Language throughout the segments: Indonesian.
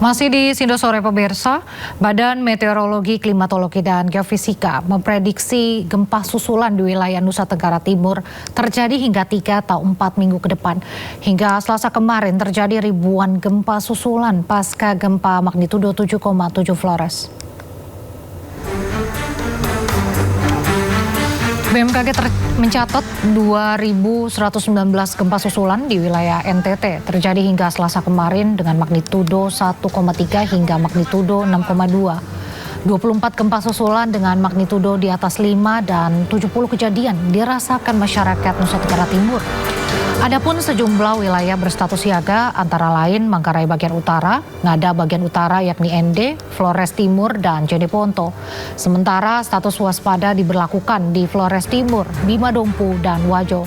Masih di Sindo Sore pemirsa, Badan Meteorologi, Klimatologi, dan Geofisika memprediksi gempa susulan di wilayah Nusa Tenggara Timur terjadi hingga 3 atau 4 minggu ke depan. Hingga Selasa kemarin terjadi ribuan gempa susulan pasca gempa magnitudo 7,7 Flores. BMKG mencatat 2.119 gempa susulan di wilayah NTT terjadi hingga Selasa kemarin dengan magnitudo 1,3 hingga magnitudo 6,2. 24 gempa susulan dengan magnitudo di atas 5 dan 70 kejadian dirasakan masyarakat Nusa Tenggara Timur. Adapun sejumlah wilayah berstatus siaga antara lain Manggarai bagian utara, Ngada bagian utara yakni ND, Flores Timur, dan Jeneponto. Sementara status waspada diberlakukan di Flores Timur, Bima Dompu, dan Wajo.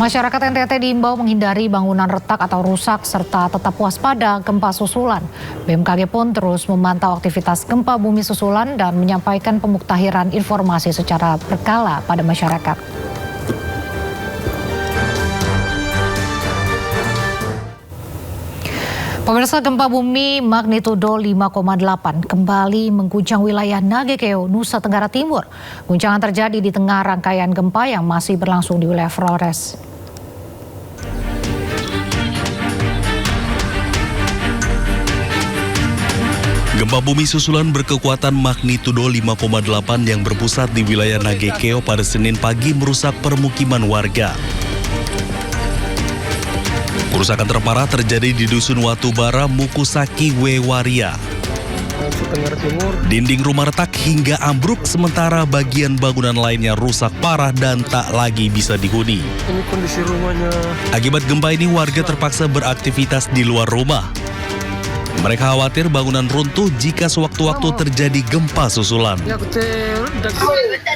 Masyarakat NTT diimbau menghindari bangunan retak atau rusak serta tetap waspada gempa susulan. BMKG pun terus memantau aktivitas gempa bumi susulan dan menyampaikan pemuktahiran informasi secara berkala pada masyarakat. Pemirsa, gempa bumi magnitudo 5,8 kembali mengguncang wilayah Nagekeo, Nusa Tenggara Timur. Guncangan terjadi di tengah rangkaian gempa yang masih berlangsung di wilayah Flores. Gempa bumi susulan berkekuatan magnitudo 5,8 yang berpusat di wilayah Nagekeo pada Senin pagi merusak permukiman warga. Kerusakan terparah terjadi di Dusun Watubara, Mukusaki, Wewaria. Dinding rumah retak hingga ambruk, sementara bagian bangunan lainnya rusak parah dan tak lagi bisa dihuni. Ini kondisi rumahnya. Akibat gempa ini warga terpaksa beraktivitas di luar rumah. Mereka khawatir bangunan runtuh jika sewaktu-waktu terjadi gempa susulan.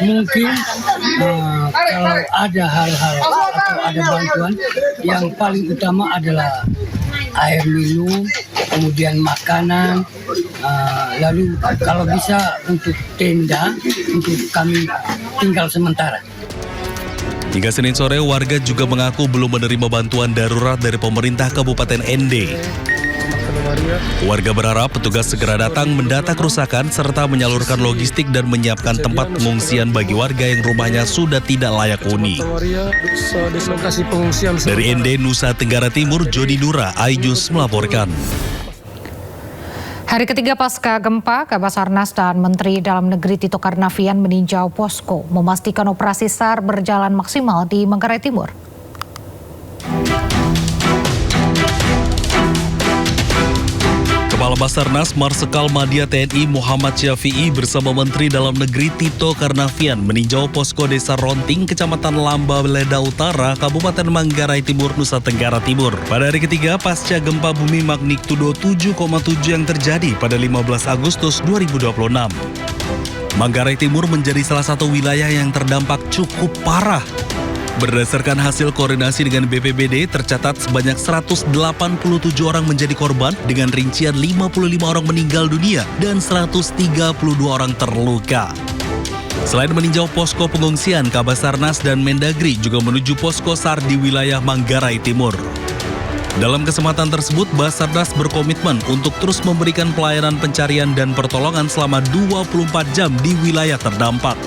Mungkin kalau ada hal-hal atau ada bantuan, yang paling utama adalah air minum, kemudian makanan, lalu kalau bisa untuk tenda untuk kami tinggal sementara. Hingga Senin sore warga juga mengaku belum menerima bantuan darurat dari pemerintah Kabupaten ND. Warga berharap petugas segera datang mendata kerusakan serta menyalurkan logistik dan menyiapkan tempat pengungsian bagi warga yang rumahnya sudah tidak layak huni. Dari ND Nusa Tenggara Timur, Joni Nura, iNews melaporkan. Hari ketiga pasca gempa, Kabasarnas dan Menteri Dalam Negeri Tito Karnavian meninjau posko memastikan operasi SAR berjalan maksimal di Manggarai Timur. Kepala Basarnas Marsikal Madya TNI Muhammad Syafi'i bersama Menteri Dalam Negeri Tito Karnavian meninjau posko Desa Ronting, Kecamatan Lamba Leda Utara, Kabupaten Manggarai Timur, Nusa Tenggara Timur. Pada hari ketiga pasca gempa bumi magnitudo 7,7 yang terjadi pada 15 Agustus 2026. Manggarai Timur menjadi salah satu wilayah yang terdampak cukup parah. Berdasarkan hasil koordinasi dengan BPBD, tercatat sebanyak 187 orang menjadi korban dengan rincian 55 orang meninggal dunia dan 132 orang terluka. Selain meninjau posko pengungsian, Kabasarnas dan Mendagri juga menuju posko SAR di wilayah Manggarai Timur. Dalam kesempatan tersebut, Basarnas berkomitmen untuk terus memberikan pelayanan pencarian dan pertolongan selama 24 jam di wilayah terdampak.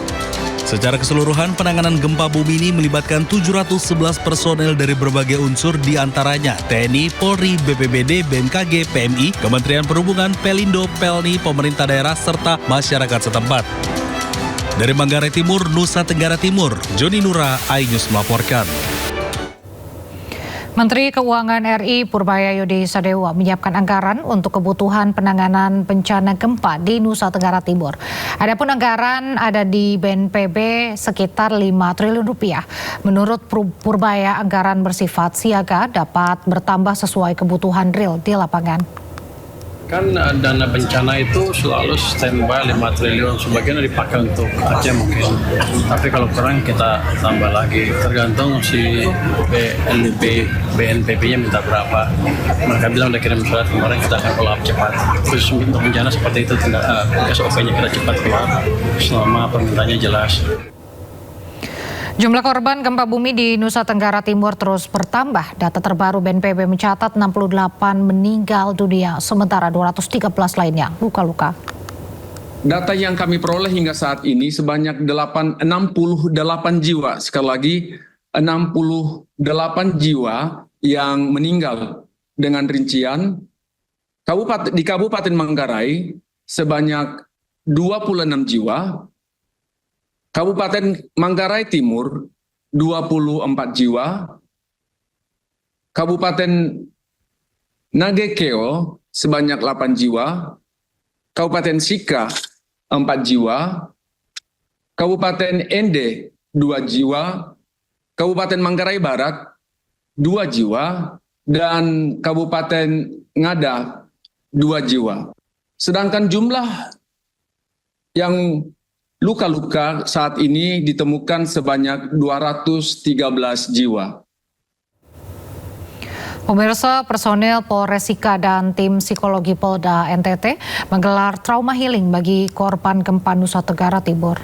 Secara keseluruhan, penanganan gempa bumi ini melibatkan 711 personel dari berbagai unsur, diantaranya TNI, Polri, BPBD, BMKG, PMI, Kementerian Perhubungan, Pelindo, Pelni, pemerintah daerah, serta masyarakat setempat. Dari Manggarai Timur, Nusa Tenggara Timur, Joni Nura, iNews melaporkan. Menteri Keuangan RI Purbayayudi Sadewa menyiapkan anggaran untuk kebutuhan penanganan bencana gempa di Nusa Tenggara Timur. Adapun anggaran ada di BNPB sekitar 5 triliun rupiah. Menurut Purbaya, anggaran bersifat siaga dapat bertambah sesuai kebutuhan real di lapangan. Kan dana bencana itu selalu standby 5 triliun, sebagian dipakai untuk Aceh mungkin. Tapi kalau kurang kita tambah lagi, tergantung si BNPB-nya minta berapa. Mereka bilang udah kirim surat kemarin, kita akan follow up cepat. Khusus untuk bencana seperti itu, SOP-nya kita cepat keluar selama permintaannya jelas. Jumlah korban gempa bumi di Nusa Tenggara Timur terus bertambah. Data terbaru BNPB mencatat 68 meninggal dunia, sementara 213 lainnya luka-luka. Data yang kami peroleh hingga saat ini sebanyak 68 jiwa. Sekali lagi, 68 jiwa yang meninggal dengan rincian di Kabupaten Manggarai sebanyak 26 jiwa, Kabupaten Manggarai Timur 24 jiwa, Kabupaten Nagekeo sebanyak 8 jiwa, Kabupaten Sika 4 jiwa, Kabupaten Ende 2 jiwa, Kabupaten Manggarai Barat 2 jiwa, dan Kabupaten Ngada 2 jiwa. Sedangkan jumlah yang luka-luka saat ini ditemukan sebanyak 213 jiwa. Pemirsa, personel Polres Sika dan tim psikologi Polda NTT menggelar trauma healing bagi korban gempa Nusa Tenggara Timur.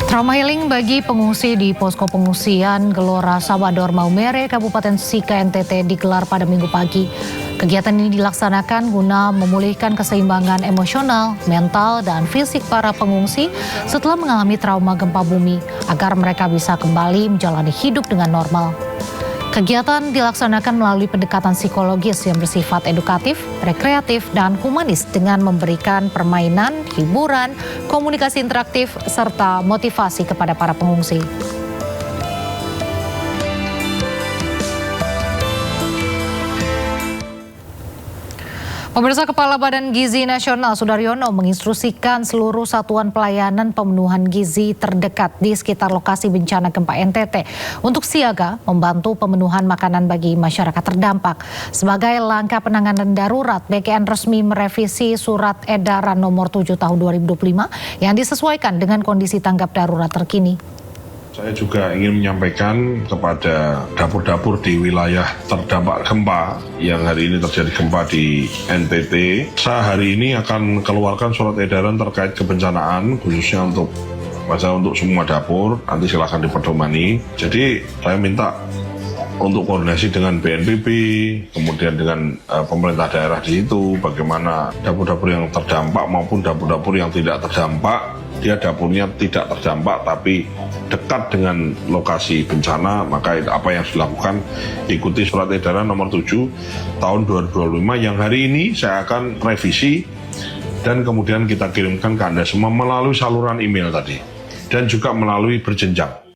Trauma healing bagi pengungsi di posko pengungsian Gelora Sabador Maumere, Kabupaten Sika NTT digelar pada Minggu pagi. Kegiatan ini dilaksanakan guna memulihkan keseimbangan emosional, mental, dan fisik para pengungsi setelah mengalami trauma gempa bumi agar mereka bisa kembali menjalani hidup dengan normal. Kegiatan dilaksanakan melalui pendekatan psikologis yang bersifat edukatif, rekreatif, dan humanis dengan memberikan permainan, hiburan, komunikasi interaktif, serta motivasi kepada para pengungsi. Pemirsa, Kepala Badan Gizi Nasional Sudaryono menginstruksikan seluruh satuan pelayanan pemenuhan gizi terdekat di sekitar lokasi bencana gempa NTT untuk siaga membantu pemenuhan makanan bagi masyarakat terdampak. Sebagai langkah penanganan darurat, BKN resmi merevisi Surat Edaran Nomor 7 Tahun 2025 yang disesuaikan dengan kondisi tanggap darurat terkini. Saya juga ingin menyampaikan kepada dapur-dapur di wilayah terdampak gempa yang hari ini terjadi gempa di NTT. Saya hari ini akan keluarkan surat edaran terkait kebencanaan khususnya untuk semua dapur. Nanti silakan dipedomani. Jadi saya minta untuk koordinasi dengan BNPB, kemudian dengan pemerintah daerah di situ, bagaimana dapur-dapur yang terdampak maupun dapur-dapur yang tidak terdampak, dia dapurnya tidak terdampak tapi dekat dengan lokasi bencana, maka apa yang harus dilakukan, ikuti Surat Edaran Nomor 7 Tahun 2025 yang hari ini saya akan revisi dan kemudian kita kirimkan ke Anda semua melalui saluran email tadi dan juga melalui berjenjang.